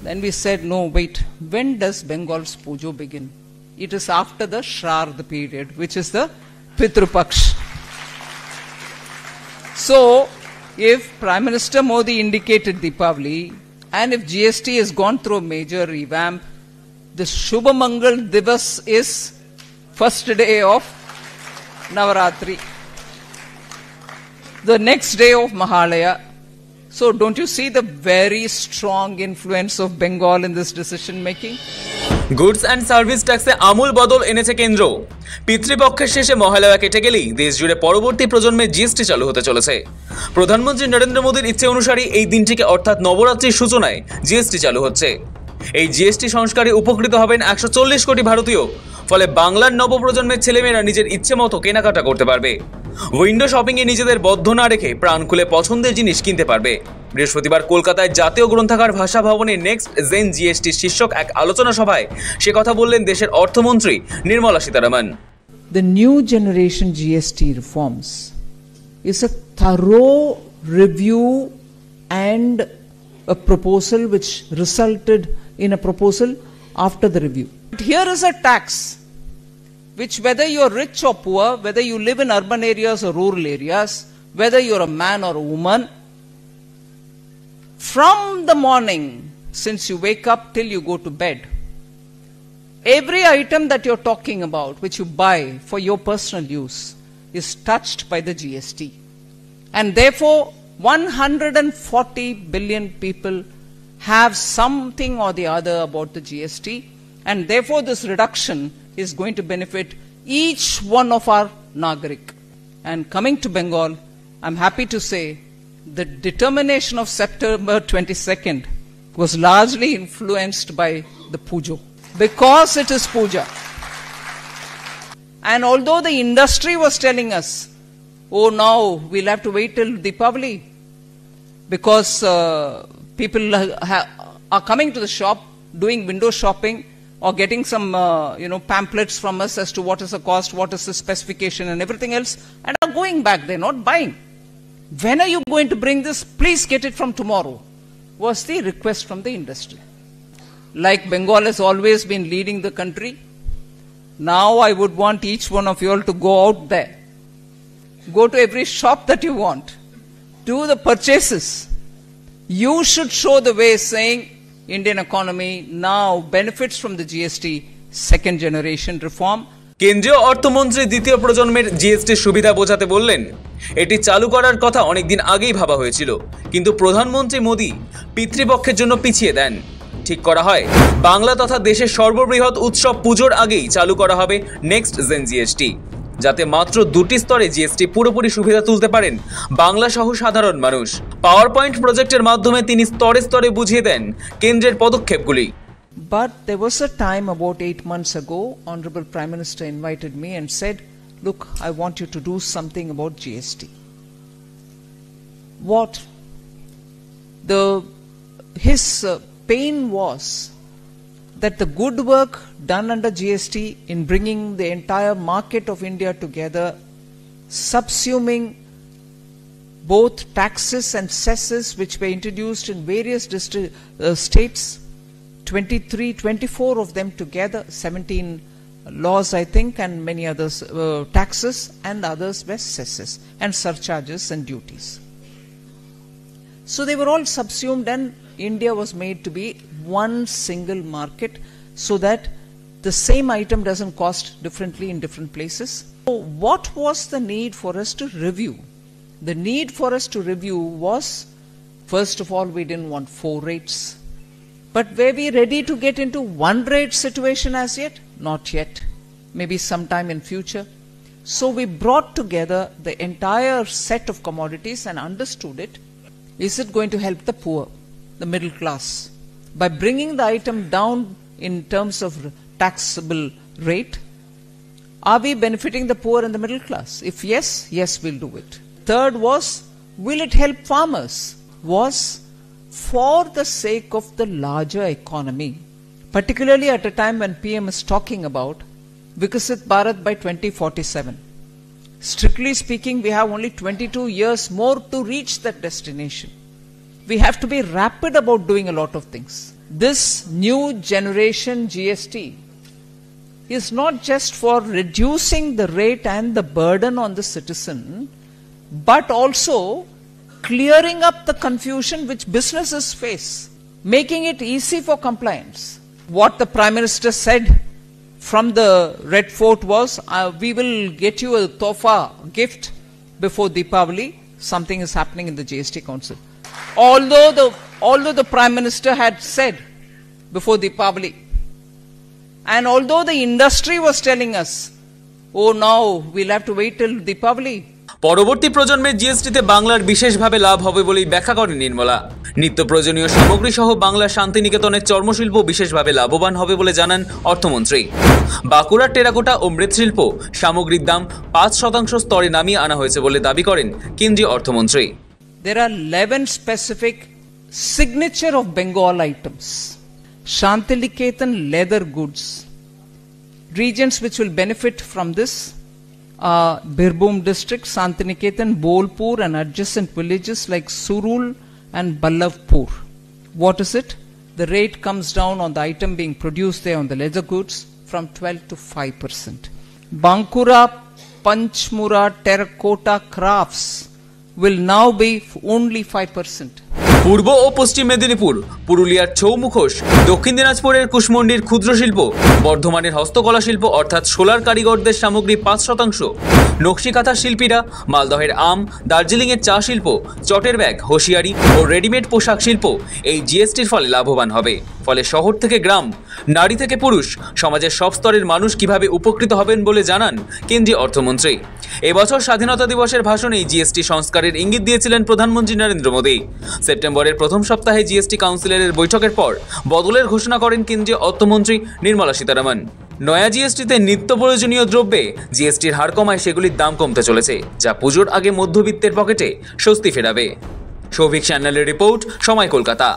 Then we said, no, wait, when does Bengal's Pujo begin? It is after the Shraddha period, which is the Pitru Paksh. So, if Prime Minister Modi indicated Deepavali, and if GST has gone through a major revamp, the Shubha Mangal Divas is first day of Navaratri, the next day of Mahalaya. So don't you see the very strong influence of Bengal in this decision making? Goods and service ট্যাক্সে আমূল বদল এনেছে কেন্দ্র। পিতৃপক্ষের শেষে মহালয়া কেটে গেলেই দেশ জুড়ে পরবর্তী প্রজন্মে জিএসটি চালু হতে চলেছে। প্রধানমন্ত্রী নরেন্দ্র মোদীর ইচ্ছে অনুসারে এই দিনটিকে অর্থাৎ নবরাত্রির সূচনায় জিএসটি চালু হচ্ছে। এই জিএসটি সংস্কারে উপকৃত হবেন 140 কোটি ভারতীয়। ফলে বাংলার নবপ্রজন্মের ছেলেমেয়েরা নিজের ইচ্ছে মতো কেনাকাটা করতে পারবে। উইন্ডো শপিংয়ে নিজেদের বদ্ধ না রেখে প্রাণ খুলে পছন্দের জিনিস কিনতে পারবে। বৃহস্পতিবার কলকাতায় জাতীয় গ্রন্থাগার ভাষা ভবনে নেক্সট জেন জিএসটি শীর্ষক এক আলোচনা সভায় সে কথা বললেন দেশের অর্থমন্ত্রী Nirmala Sitharaman. The new generation GST reforms is a thorough review and a proposal which resulted in a proposal after the review. Here is a tax which, whether you are rich or poor, whether you live in urban areas or rural areas, whether you are a man or a woman, from the morning since you wake up till you go to bed, every item that you're talking about, which you buy for your personal use, is touched by the GST. And therefore, 140 billion people have something or the other about the GST, and therefore this reduction is going to benefit each one of our Nagarik. And coming to Bengal, I'm happy to say the determination of September 22nd was largely influenced by the Pujo, because it is Puja. And although the industry was telling us, oh, now we'll have to wait till Deepavali, because people are coming to the shop, doing window shopping, or getting some pamphlets from us as to what is the cost, what is the specification and everything else, and are going back, they're not buying. When are you going to bring this? Please get it from tomorrow, was the request from the industry. Like Bengal has always been leading the country, now I would want each one of you all to go out there, go to every shop that you want, do the purchases. You should show the way, saying Indian economy now benefits from the GST second generation reform. কেন্দ্রীয় অর্থমন্ত্রী দ্বিতীয় প্রজন্মের GST সুবিধা বোঝাতে বললেন, এটি চালু করার কথা অনেকদিন আগেই ভাবা হয়েছিল, কিন্তু প্রধানমন্ত্রী মোদী পিতৃপক্ষের জন্য পিছিয়ে দেন। ঠিক করা হয় বাংলা তথা দেশের সর্ববৃহৎ উৎসব পুজোর আগেই চালু করা হবে নেক্সট জেন জিএসটি, যাতে মাত্র দুটি স্তরে জিএসটি পুরোপুরি সুবিধা তুলতে পারেন বাংলা সহ সাধারণ মানুষ। পাওয়ার পয়েন্ট প্রজেক্টের মাধ্যমে তিনি স্তরে স্তরে বুঝিয়ে দেন কেন্দ্রের পদক্ষেপগুলি। But there was a time about 8 months ago, Honorable Prime Minister invited me and said, look, I want you to do something about GST. What? His pain was that the good work done under GST in bringing the entire market of India together, subsuming both taxes and cesses which were introduced in various states, 24 of them together, 17 laws I think, and many others taxes, and others were cesses and surcharges and duties. So they were all subsumed, and India was made to be one single market so that the same item doesn't cost differently in different places. So what was the need for us to review? The need for us to review was, first of all, we didn't want 4 rates. But were we ready to get into one rate situation as yet? Not yet. Maybe sometime in future. So we brought together the entire set of commodities and understood it. Is it going to help the poor, the middle class, by bringing the item down in terms of taxable rate? Are we benefiting the poor and the middle class? If yes, yes, we'll do it. Third was, will it help farmers? Was for the sake of the larger economy, particularly at a time when PM is talking about Vikasit Bharat by 2047. Strictly speaking, we have only 22 years more to reach that destination. We have to be rapid about doing a lot of things. this new generation GST is not just for reducing the rate and the burden on the citizen, but also clearing up the confusion which businesses face, making it easy for compliance. What the Prime Minister said from the Red Fort was, we will get you a tofa gift before Deepavali. Something is happening in the GST Council. Although the Prime Minister had said before Deepavali, and although the industry was telling us, oh now we'll have to wait till Deepavali. পরবর্তী প্রজন্মের জিএসটিতে বাংলার বিশেষভাবে লাভ হবে বলেই ব্যাখ্যা করেন নির্মলা। নিত্য প্রয়োজনীয় সামগ্রী সহ বাংলার শান্তিনিকেতনের চর্মশিল্প বিশেষভাবে লাভবান হবে বলে জানান অর্থমন্ত্রী। বাঁকুড়ার টেরাকোটা ও মৃৎশিল্প সামগ্রীর দাম 5% স্তরে নামিয়ে আনা হয়েছে বলে দাবি করেন কেন্দ্রীয় অর্থমন্ত্রী। There are 11 specific signature of Bengal items. Shantiniketan leather goods. Regions which will benefit from this are Birbhum district, Shantiniketan, Bolpur and adjacent villages like Surul and Ballavpur. What is it? The rate comes down on the item being produced there on the leather goods from 12 to 5%. Bankura, Panchmura, terracotta crafts will now be only 5%. পূর্ব ও পশ্চিম মেদিনীপুর, পুরুলিয়ার ছৌ মুখোশ, দক্ষিণ দিনাজপুরের কুশমন্ডির ক্ষুদ্র শিল্প, বর্ধমানের হস্তকলা শিল্প অর্থাৎ solar কারিগরদের সামগ্রী 5%, নকশিকাঁথার শিল্পীরা, মালদহের আম, দার্জিলিংয়ের চা শিল্প, চটের ব্যাগ, হোশিয়ারি ও রেডিমেড পোশাক শিল্প এই জিএসটির ফলে লাভবান হবে। ফলে শহর থেকে গ্রাম, নারী থেকে পুরুষ, সমাজের সব স্তরের মানুষ কিভাবে উপকৃত হবেন বলে জানান কেন্দ্রীয় অর্থমন্ত্রী। এবছর স্বাধীনতা দিবসের ভাষণেই জিএসটি সংস্কারের ইঙ্গিত দিয়েছিলেন প্রধানমন্ত্রী নরেন্দ্র মোদী। সেপ্টেম্বরের প্রথম সপ্তাহে জিএসটি কাউন্সিলের বৈঠকের পর বদলের ঘোষণা করেন কেন্দ্রীয় অর্থমন্ত্রী নির্মলা সীতারামন। নয়া জিএসটিতে নিত্য প্রয়োজনীয় দ্রব্যে জিএসটির হার কমায় সেগুলির দাম কমতে চলেছে, যা পুজোর আগে মধ্যবিত্তের পকেটে স্বস্তি ফেরাবে। সৌভিক চ্যানেলের রিপোর্ট, সময় কলকাতা।